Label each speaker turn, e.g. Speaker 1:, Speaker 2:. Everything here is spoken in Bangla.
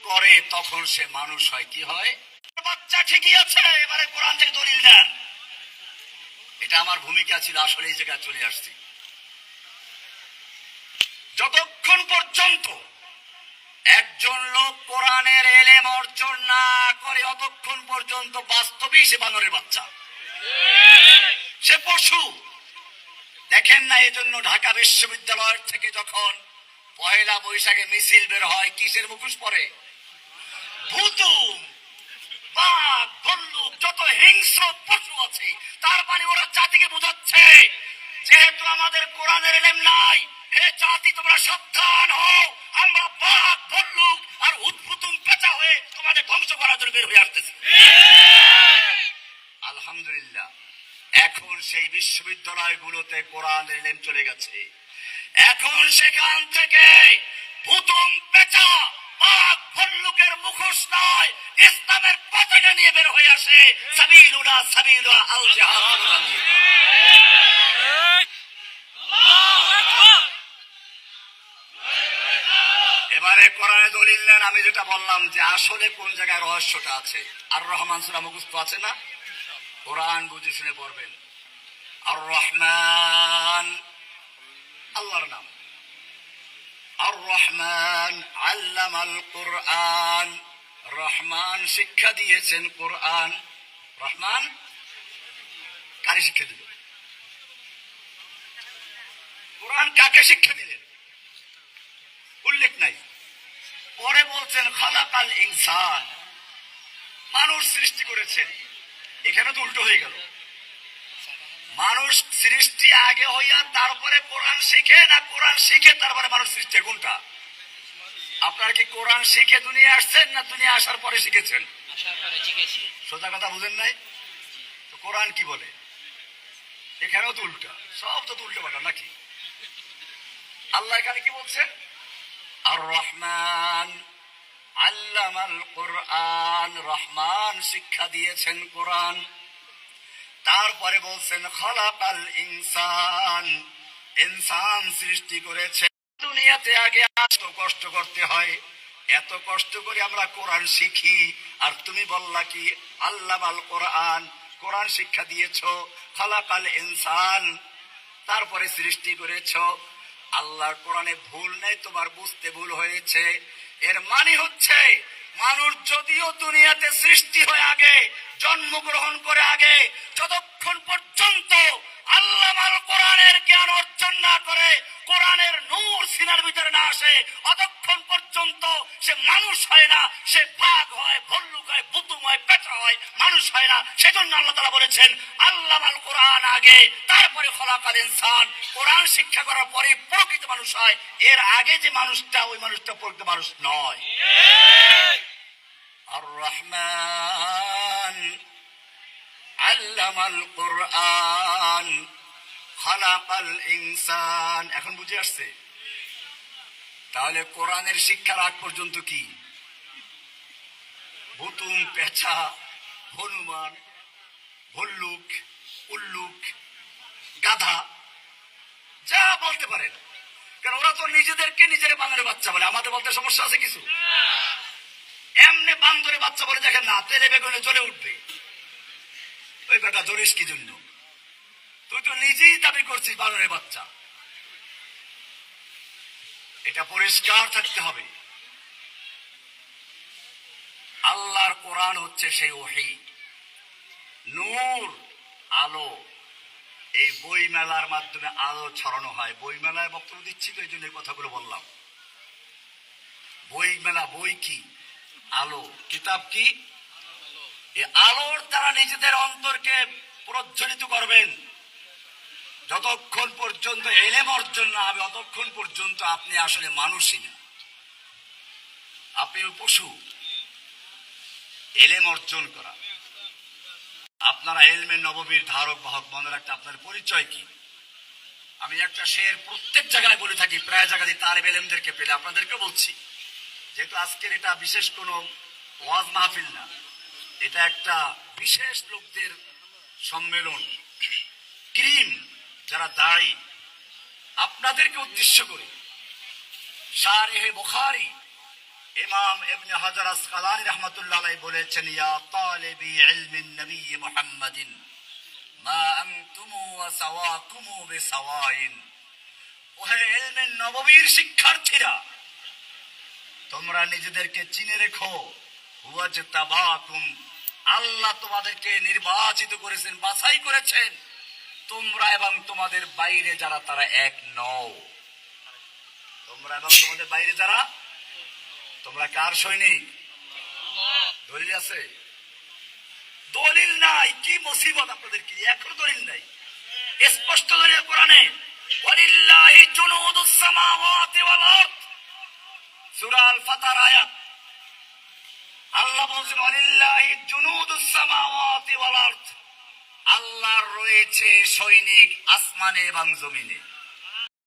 Speaker 1: করে তখন সে মানুষ হয়। কি হয়? বাচ্চা ঠিকই আছে, এবারে কোরআন থেকে দলিল দেন। এটা আমার ভূমিকা ছিল, আসলে এই জায়গায় চলে আসছি। যতক্ষণ পর্যন্ত একজন লোক কোরআনের এলেম অর্জন না করে ততক্ষণ পর্যন্ত বাস্তবেই সে বানরের বাচ্চা, সে পশু। দেখেন না, এজন্য ঢাকা বিশ্ববিদ্যালয় থেকে যখন পহেলা বৈশাখে মিছিল বের হয়, কিসের মুখোশ পরে? ভুতুম, বাঘ, ভল্লুক, যত হিংস্র পশু আছে, তার মানে ওরা জাতিকে বোঝাচ্ছে যেহেতু আমাদের কোরআনের এলেম নাই, হে জাতি তোমরা সাবধান হও, আমরা বাঘ, ভল্লুক আর উদ্ভুতুম পেঁচা হয়ে তোমাদের ধ্বংস করার জন্য বের হয়ে আসতেছি। আলহামদুলিল্লাহ, এখন সেই বিশ্ববিদ্যালয়গুলোতে কোরআনের এলেম চলে গেছে। এখন সেখান থেকে ভুতুম, পেঁচা, বাঘ, ভল্লুকের মুখোশ নয়, ইসলামের পতাকা নিয়ে বের হয়ে আসে সাবিলুনা সাবিলুনা আল জিহাদ। এবারে কোরআনে দলিল নেন। আমি যেটা বললাম যে আসলে কোন জায়গায় রহস্যটা আছে। আর রহমান সূরা মুখস্থ আছে না? কোরআন বুঝে শুনে পড়বেন। আর রহমান আল্লাহর নাম। আর রহমান আল্লামাল কোরআন, রহমান শিক্ষা দিয়েছেন কোরআন। রহমান কারে শিক্ষা দিল? কোরআন কাকে শিক্ষা দিলেন? উল্লেখ নাই। পরে বলছেন খালাকাল ইনসান, মানুষ সৃষ্টি করেছেন। এখানে তো উল্টো হয়ে গেল। মানুষ সৃষ্টি আগে হইয়া তারপরে কোরআন শিখে, না কোরআন শিখে তারপরে মানুষ সৃষ্টি? কোনটা? আপনারা কি কোরআন শিখে দুনিয়া আসছেন, না দুনিয়া আসার পরে শিখেছেন? সোজা কথা বুঝেন নাই তো। কোরআন কি বলে? এখানেও তো উল্টা, সব তো উল্টো পাল্টা নাকি? আল্লাহ এখানে কি বলছেন? আর রহমান আল্লামাল কোরআন, রহমান শিক্ষা দিয়েছেন কোরআন। তারপরে বলছেন খালাকাল ইনসান, ইনসান সৃষ্টি করেছে। দুনিয়াতে আগে এত কষ্ট করতে হয়, এত কষ্ট করে আমরা কোরআন শিখি, আর তুমি বললা কি আল্লামাল কোরআন, কোরআন শিক্ষা দিয়েছো। খালাকাল ইনসান, তারপরে সৃষ্টি করেছো। আল্লাহর কোরআনে ভুল নেই, তোমার বুঝতে ভুল হয়েছে। এর মানে হচ্ছে মানুষ যদিও দুনিয়াতে সৃষ্টি হয়ে আগে, জন্মগ্রহণ করে আগে, যতক্ষণ পর্যন্ত আল্লামাল কোরআনের জ্ঞান অর্জন না করে, কোরআনের নূর সিনার ভিতরে না আসে, অতক্ষণ পর্যন্ত সে মানুষ হয় না। সে বাঘ হয়, ভল্লুক হয়, বুতুম হয়, পেঁচা হয়, মানুষ হয় না। সেজন্য আল্লাহ তাআলা বলেছেন আল্লামাল কোরআন আগে, তারপরে খলাকাল ইনসান। কোরআন শিক্ষা করার পরে প্রকৃত মানুষ হয়। এর আগে যে মানুষটা, ওই মানুষটা প্রকৃত মানুষ নয়। আর রহমান আল্লামাল কোরআন খালাকাল ইনসান। এখন বুঝে আসছে? তাহলে কোরআনের শিক্ষার আগ পর্যন্ত কি ভুতুম, পেঁচা, হনুমান, ভল্লুক, উল্লুক, গাধা যা বলতে পারেন, কারণ ওরা তো নিজেদেরকে নিজের বান্দরের বাচ্চা বলে। আমাদের বলতে সমস্যা আছে কিছু? এমনি বান্দরের বাচ্চা বলে দেখেন না, তেলে বেগুনে জ্বলে উঠবে। ওই বেটা জ্বলিস কি জন্য? তুই তো নিজেই দাবি করছিস বানরের বাচ্চা। এটা পরিষ্কার থাকতে হবে। আল্লাহর কোরআন হচ্ছে সেই ওহী, নূর, আলো। এই বই মেলার মাধ্যমে আলো ছড়ানো হয়। বই মেলায় বক্তব্য দিচ্ছি তো, এই জন্য কথাগুলো বললাম। বই মেলা, বই কি? আলো। কিতাব কি? এই আলোর দ্বারা নিজেদের অন্তরকে প্রজ্বলিত করবেন। যতক্ষণ পর্যন্ত এলেম অর্জন না হবে, ততক্ষণ পর্যন্ত আপনি আসলে মানুষই না, আপনি পশু। এলেম অর্জন করা, আপনারা এলমে নববীর ধারক বাহক, মনে রাখতে আপনার পরিচয় কি? আমি একটা শের প্রত্যেক জায়গায় বলে থাকি, প্রায় জায়গায় তালেব ইলমদেরকে পেলে আপনাদেরকে বলছি, যেহেতু আজকের এটা বিশেষ কোনো ওয়াজ মাহফিল না, এটা একটা বিশেষ লোকদের সম্মেলন। ক্রিম যারা দায়ী, আপনাদেরকে উদ্দেশ্য করে শারেহে বুখারী ইমাম ইবনে হাজার আসকালানী রাহমাতুল্লাহ আলাইহি বলেছেন, ইয়া তালিবি ইলমিন নবী মুহাম্মাদিন মা আনতুম ওয়া সাওয়াকুম বিসাওয়াইন। ওহে ইলমের নববীর শিক্ষার্থীরা, তোমরা নিজেদেরকে চিনে রেখো। ওয়াজতাবাকুম, আল্লাহ তোমাদেরকে নির্বাচিত করেছেন, বাছাই করেছেন। তোমরা এবং তোমাদের বাইরে যারা তারা এক নও। তোমরা এবং তোমাদের বাইরে যারা, তোমরা কার সৈনিক? দলিল আছে? দলিল নাই, কি মুসিবত আপনাদের! কি এখনো দলিল নাই? স্পষ্ট দলিল কোরআনে, ওয়ালিল্লাহি জুনুদুস সামাওয়াতি ওয়াল আরদ, সূরা আল ফাতর আয়াত। আল্লাহ বলেছেন, ওয়ালিল্লাহি জুনুদুস সামাওয়াতি ওয়াল আরদ, আল্লাহর রয়েছে সৈনিক আসমানে এবং জমিনে।